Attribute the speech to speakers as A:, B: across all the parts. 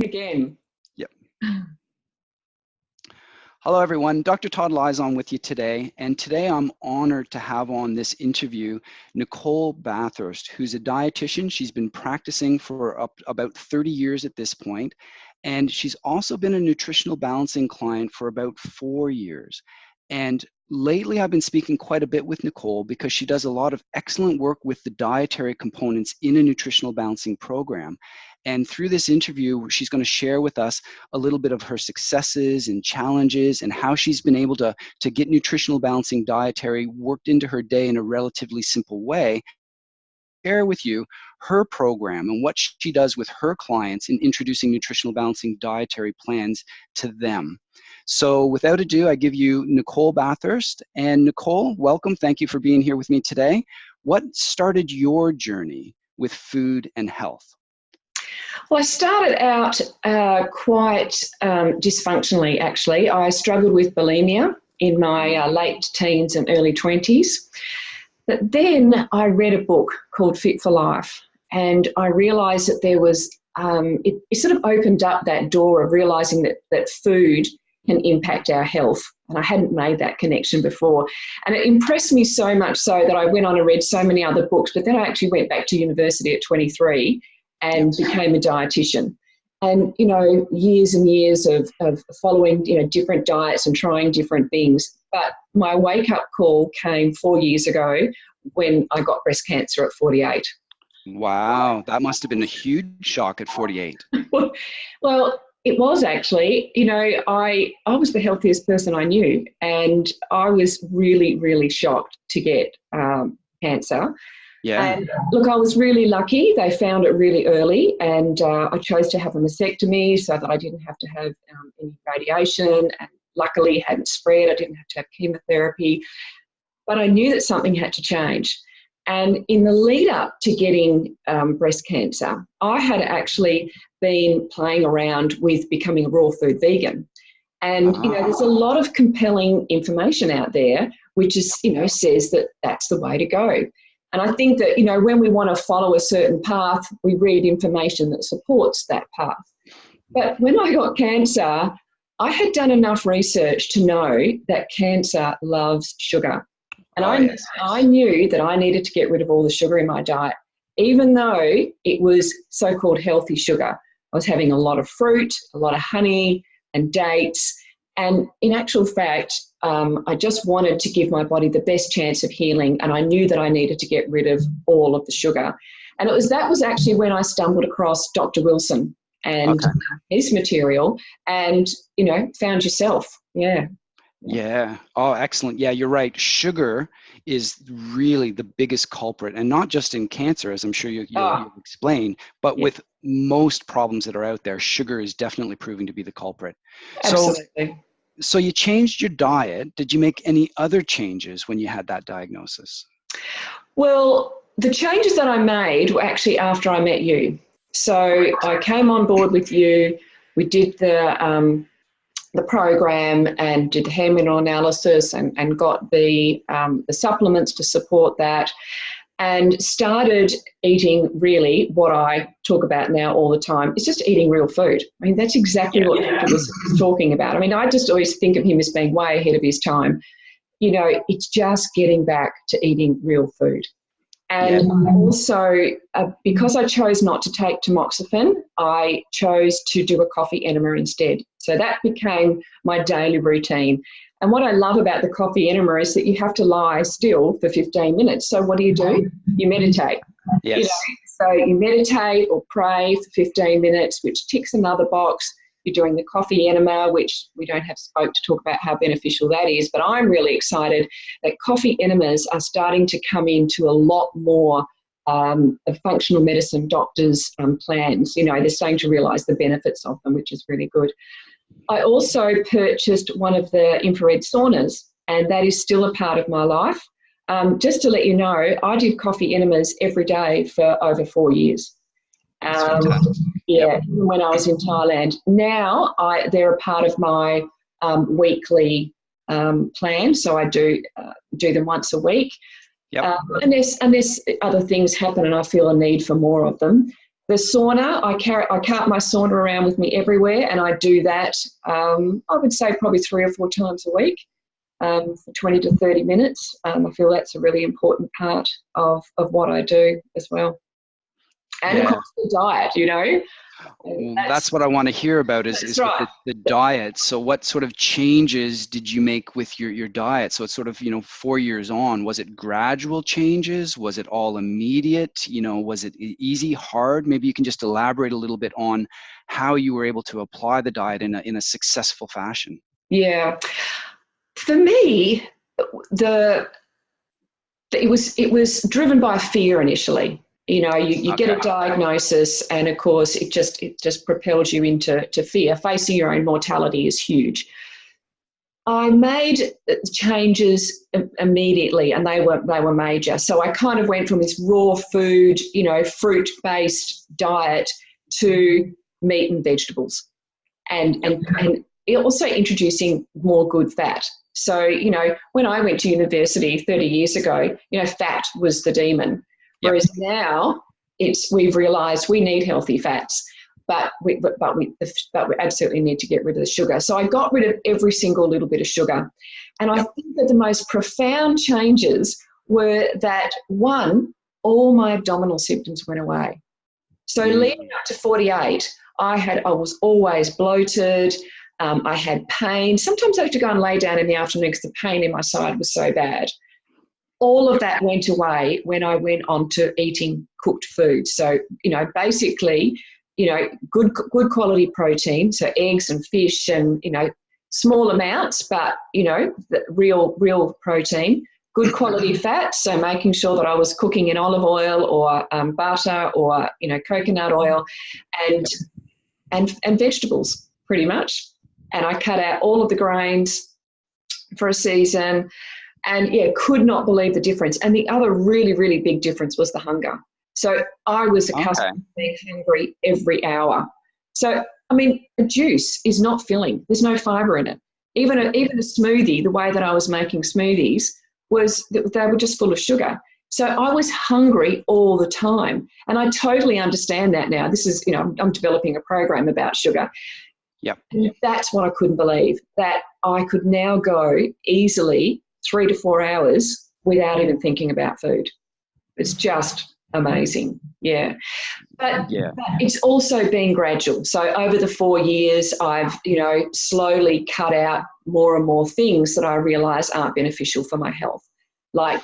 A: Again.
B: Yep. Hello, everyone. Dr. Todd Lizon with you today. And today I'm honored to have on this interview Nicole Bathurst, who's a dietitian. She's been practicing for about 30 years at this point. And she's also been a nutritional balancing client for about 4 years. And lately I've been speaking quite a bit with Nicole because she does a lot of excellent work with the dietary components in a nutritional balancing program. And through this interview, she's going to share with us a little bit of her successes and challenges and how she's been able to get nutritional balancing dietary worked into her day in a relatively simple way. Share with you her program and what she does with her clients in introducing nutritional balancing dietary plans to them. So without ado, I give you Nicole Bathurst. And Nicole, welcome. Thank you for being here with me today. What started your journey with food and health?
A: Well, I started out quite dysfunctionally, actually. I struggled with bulimia in my late teens and early 20s. But then I read a book called Fit for Life, and I realised that there was, it sort of opened up that door of realising that food can impact our health. And I hadn't made that connection before. And it impressed me so much so that I went on and read so many other books, but then I actually went back to university at 23 and became a dietitian. And, you know, years and years of following, you know, different diets and trying different things. But my wake-up call came 4 years ago when I got breast cancer at 48.
B: Wow, that must have been a huge shock at 48.
A: Well, it was actually. You know, I was the healthiest person I knew, and I was really, really shocked to get cancer.
B: Yeah.
A: And look, I was really lucky. They found it really early, and I chose to have a mastectomy so that I didn't have to have any radiation, and luckily it hadn't spread. I didn't have to have chemotherapy, but I knew that something had to change. And in the lead up to getting breast cancer, I had actually been playing around with becoming a raw food vegan. And, you know, there's a lot of compelling information out there which is, you know, says that that's the way to go. And I think that, you know, when we want to follow a certain path, we read information that supports that path. But when I got cancer, I had done enough research to know that cancer loves sugar. And I knew that I needed to get rid of all the sugar in my diet, even though it was so-called healthy sugar. I was having a lot of fruit, a lot of honey and dates. And in actual fact, I just wanted to give my body the best chance of healing, and I knew that I needed to get rid of all of the sugar. And that was actually when I stumbled across Dr. Wilson and his material and, you know, found yourself. Yeah.
B: Yeah. Oh, excellent. Yeah, you're right. Sugar is really the biggest culprit, and not just in cancer, as I'm sure you'll explain, but with most problems that are out there, sugar is definitely proving to be the culprit.
A: Absolutely.
B: So you changed your diet. Did you make any other changes when you had that diagnosis?
A: Well, the changes that I made were actually after I met you. So I came on board with you. We did the program and did the hair mineral analysis and got the supplements to support that, and started eating really what I talk about now all the time. It's just eating real food. I mean, that's exactly what Dr. was talking about. I mean, I just always think of him as being way ahead of his time. You know, it's just getting back to eating real food. And also, because I chose not to take tamoxifen, I chose to do a coffee enema instead. So that became my daily routine. And what I love about the coffee enema is that you have to lie still for 15 minutes. So what do? You meditate.
B: Yes.
A: You know, so you meditate or pray for 15 minutes, which ticks another box. You're doing the coffee enema, which we don't have scope to talk about how beneficial that is. But I'm really excited that coffee enemas are starting to come into a lot more of functional medicine doctors' plans. You know, they're starting to realise the benefits of them, which is really good. I also purchased one of the infrared saunas, and that is still a part of my life. Just to let you know, I did coffee enemas every day for over 4 years. Even when I was in Thailand. Now they're a part of my weekly plan, so I do them once a week. Unless other things happen and I feel a need for more of them. The sauna, I cart my sauna around with me everywhere, and I do that, I would say probably 3 or 4 times a week, for 20 to 30 minutes. I feel that's a really important part of what I do as well. And of
B: Yeah.
A: course the diet, you know.
B: Well, that's what I want to hear about is
A: right.
B: with the diet. So what sort of changes did you make with your diet? So it's sort of, 4 years on, was it gradual changes? Was it all immediate? Was it easy, hard? Maybe you can just elaborate a little bit on how you were able to apply the diet in a successful fashion.
A: Yeah. For me, it was driven by fear initially. You get a diagnosis, and of course it just propels you into fear. Facing your own mortality is huge. I made changes immediately, and they were major. So I kind of went from this raw food, fruit-based diet to meat and vegetables, and also introducing more good fat. So, when I went to university 30 years ago, fat was the demon. Whereas now we've realised we need healthy fats, but we absolutely need to get rid of the sugar. So I got rid of every single little bit of sugar. And I think that the most profound changes were that, one, all my abdominal symptoms went away. So leading up to 48, I was always bloated. I had pain. Sometimes I had to go and lay down in the afternoon because the pain in my side was so bad. All of that went away when I went on to eating cooked food. So, basically, good quality protein, so eggs and fish and, small amounts, but, the real protein, good quality fat. So making sure that I was cooking in olive oil or butter or, coconut oil and vegetables pretty much. And I cut out all of the grains for a season. And could not believe the difference. And the other really, really big difference was the hunger. So I was accustomed to being hungry every hour. So, a juice is not filling. There's no fibre in it. Even a smoothie, the way that I was making smoothies, they were just full of sugar. So I was hungry all the time. And I totally understand that now. This is, I'm developing a program about sugar.
B: Yep.
A: And that's what I couldn't believe, that I could now go easily 3 to 4 hours without even thinking about food. It's just amazing. Yeah. But it's also been gradual. So over the 4 years, I've, slowly cut out more and more things that I realise aren't beneficial for my health. Like,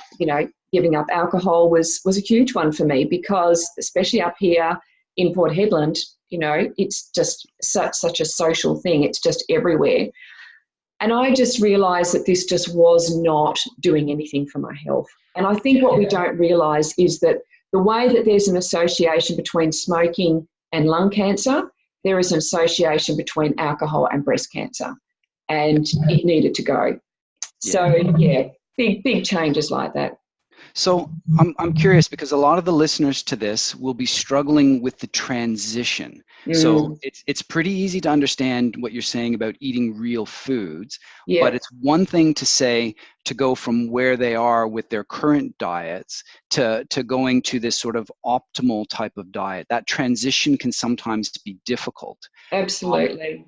A: giving up alcohol was a huge one for me because, especially up here in Port Hedland, it's just such a social thing. It's just everywhere. And I just realised that this just was not doing anything for my health. And I think what we don't realise is that the way that there's an association between smoking and lung cancer, there is an association between alcohol and breast cancer. And it needed to go. So, big changes like that.
B: So I'm curious because a lot of the listeners to this will be struggling with the transition. So it's pretty easy to understand what you're saying about eating real foods, but it's one thing to say to go from where they are with their current diets to going to this sort of optimal type of diet. That transition can sometimes be difficult.
A: Absolutely.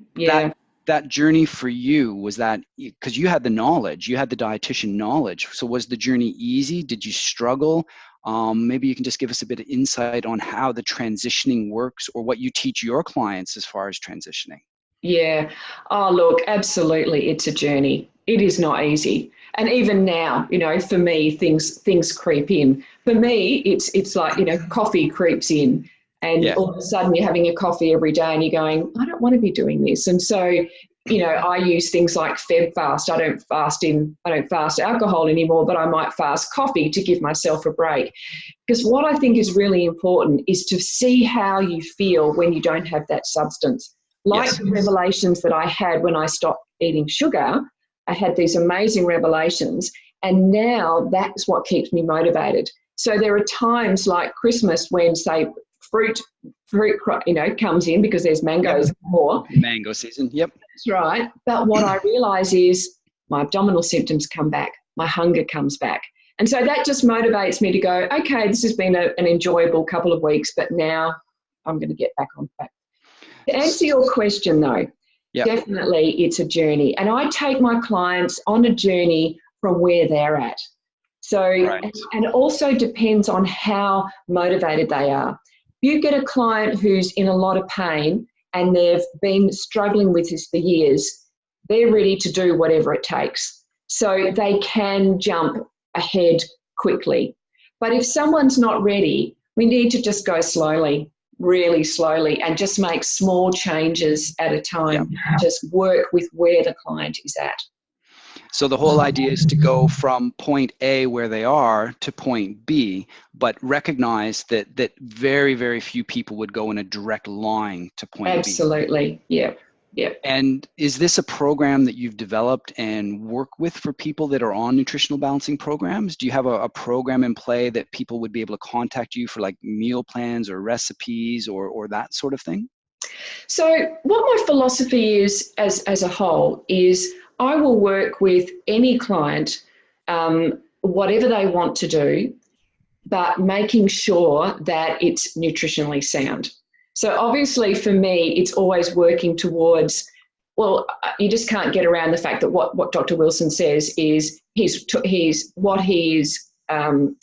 B: That journey for you, was that because you had the knowledge, you had the dietitian knowledge. So was the journey easy? Did you struggle? Maybe you can just give us a bit of insight on how the transitioning works or what you teach your clients as far as transitioning.
A: Yeah. Oh, look, absolutely. It's a journey. It is not easy. And even now, for me, things creep in. For me, it's like, coffee creeps in. And all of a sudden you're having a coffee every day and you're going, I don't want to be doing this. And so, I use things like Feb fast. I don't fast alcohol anymore, but I might fast coffee to give myself a break. Because what I think is really important is to see how you feel when you don't have that substance. Like the revelations that I had when I stopped eating sugar, I had these amazing revelations. And now that's what keeps me motivated. So there are times like Christmas when, say, fruit, comes in because there's mangoes more.
B: Mango season,
A: That's right. But what I realise is my abdominal symptoms come back, my hunger comes back. And so that just motivates me to go, okay, this has been an enjoyable couple of weeks, but now I'm going to get back on track. To answer your question though,
B: Yep.
A: definitely it's a journey. And I take my clients on a journey from where they're at. So, and it also depends on how motivated they are. You get a client who's in a lot of pain and they've been struggling with this for years, they're ready to do whatever it takes. So they can jump ahead quickly. But if someone's not ready, we need to just go slowly, really slowly, and just make small changes at a time. Just work with where the client is at.
B: So the whole idea is to go from point A where they are to point B, but recognize that very, very few people would go in a direct line to point B.
A: Absolutely, yeah. Yeah.
B: And is this a program that you've developed and work with for people that are on nutritional balancing programs? Do you have a program in play that people would be able to contact you for, like meal plans or recipes or that sort of thing?
A: So what my philosophy is as a whole is I will work with any client, whatever they want to do, but making sure that it's nutritionally sound. So obviously for me, it's always working towards, well, you just can't get around the fact that what Dr. Wilson says is what he is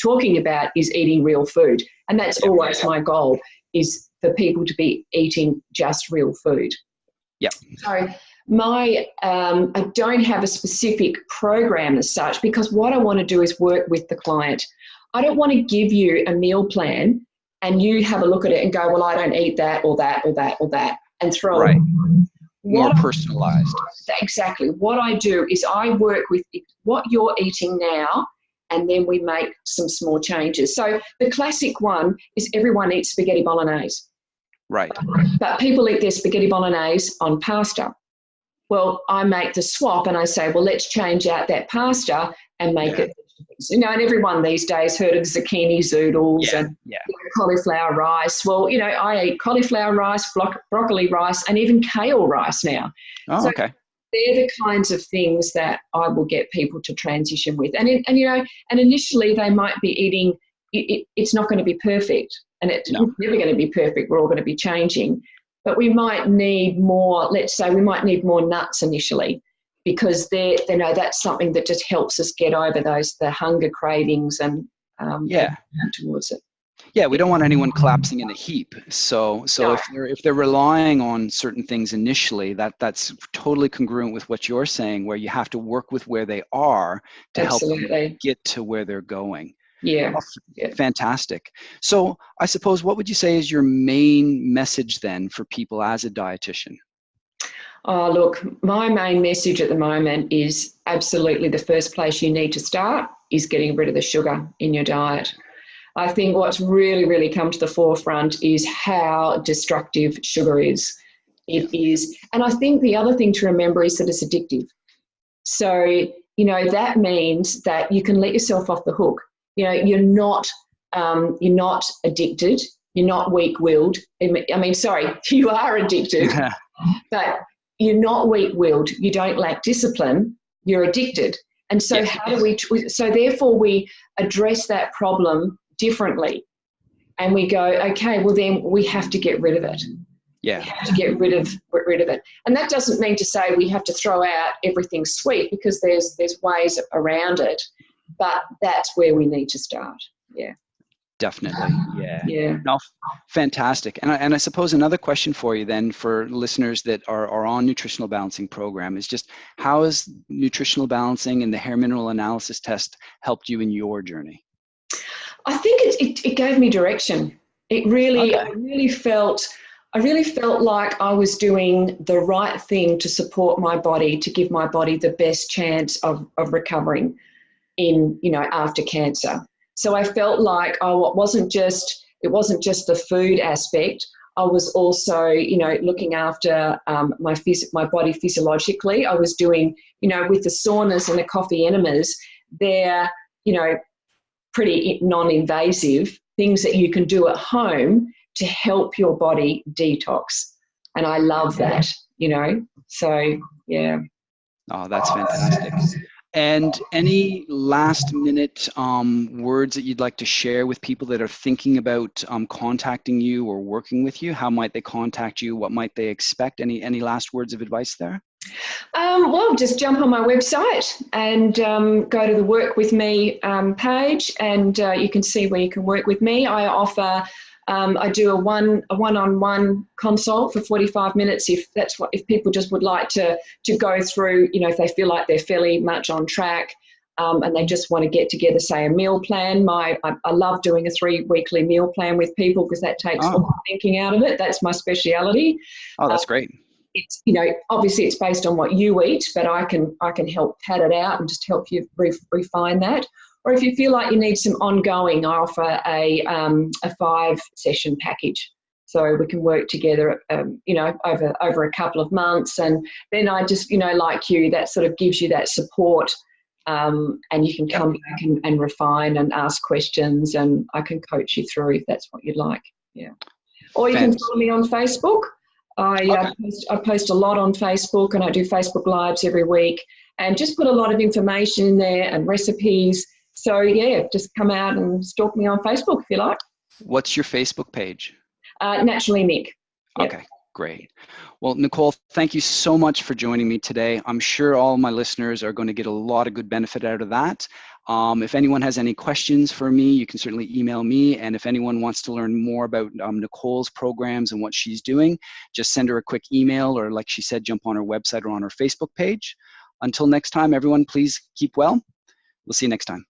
A: talking about is eating real food. And that's always my goal, is for people to be eating just real food.
B: Yeah.
A: So I don't have a specific program as such, because what I want to do is work with the client. I don't want to give you a meal plan and you have a look at it and go, well, I don't eat that or that or that or that, and throw it.
B: More personalized.
A: Exactly. What I do is I work with what you're eating now, and then we make some small changes. So the classic one is everyone eats spaghetti bolognese.
B: Right.
A: But people eat their spaghetti bolognese on pasta. Well, I make the swap and I say, well, let's change out that pasta and make it, and everyone these days heard of zucchini zoodles and cauliflower rice. Well, I eat cauliflower rice, broccoli rice, and even kale rice now.
B: Oh,
A: so
B: okay.
A: They're the kinds of things that I will get people to transition with. And initially they might be eating, it's not going to be perfect. And it's never going to be perfect. We're all going to be changing. But we might need more, let's say we might need more nuts initially, because that's something that just helps us get over the hunger cravings and towards it.
B: Yeah, we don't want anyone collapsing in a heap. So if they're relying on certain things initially, that's totally congruent with what you're saying, where you have to work with where they are to help them get to where they're going.
A: Yeah.
B: Oh, fantastic. So I suppose, what would you say is your main message then for people as a dietitian?
A: Oh, look, my main message at the moment is absolutely the first place you need to start is getting rid of the sugar in your diet. I think what's really, really come to the forefront is how destructive sugar is. It is. And I think the other thing to remember is that it's addictive. So, that means that you can let yourself off the hook. You're not addicted. You're not weak-willed. You are addicted, but you're not weak-willed. You don't lack discipline. You're addicted. And so therefore we address that problem differently. And we go, okay, well then we have to get rid of it. Yeah. We have to get rid of it. And that doesn't mean to say we have to throw out everything sweet, because there's ways around it. But that's where we need to start. Yeah.
B: Definitely. Yeah. No, fantastic. And I suppose another question for you then, for listeners that are on nutritional balancing program, is just, how has nutritional balancing and the hair mineral analysis test helped you in your journey?
A: I think it gave me direction. It really, I really felt like I was doing the right thing to support my body, to give my body the best chance of recovering after cancer. So I felt like it wasn't just the food aspect. I was also, looking after my body physiologically. I was doing, with the saunas and the coffee enemas, they're, pretty non-invasive things that you can do at home to help your body detox. And I love that, so yeah.
B: Oh, that's fantastic. And any last minute words that you'd like to share with people that are thinking about contacting you or working with you? How might they contact you? What might they expect? Any last words of advice there?
A: Well, just jump on my website and go to the Work With Me page, and you can see where you can work with me. I offer, I do a one-on-one consult for 45 minutes if people just would like to go through, if they feel like they're fairly much on track. And they just want to get together, say, a meal plan. I love doing a 3-weekly meal plan with people because that takes all the thinking out of it. That's my speciality.
B: Oh, that's great.
A: It's, obviously it's based on what you eat, but I can help pad it out and just help you refine that. Or if you feel like you need some ongoing, I offer a 5-session package. So we can work together, over a couple of months. And then I just, like you, that sort of gives you that support. And you can come back and refine and ask questions, and I can coach you through if that's what you'd like. Yeah. Or you can follow me on Facebook. I post a lot on Facebook, and I do Facebook Lives every week, and just put a lot of information in there and recipes. So yeah, just come out and stalk me on Facebook if you like.
B: What's your Facebook page?
A: Naturally Nick. Yep.
B: Okay, great. Well, Nicole, thank you so much for joining me today. I'm sure all my listeners are going to get a lot of good benefit out of that. If anyone has any questions for me, you can certainly email me. And if anyone wants to learn more about Nicole's programs and what she's doing, just send her a quick email, or like she said, jump on her website or on her Facebook page. Until next time, everyone, please keep well. We'll see you next time.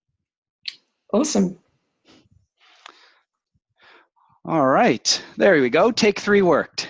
A: Awesome.
B: All right, there we go. Take 3 worked.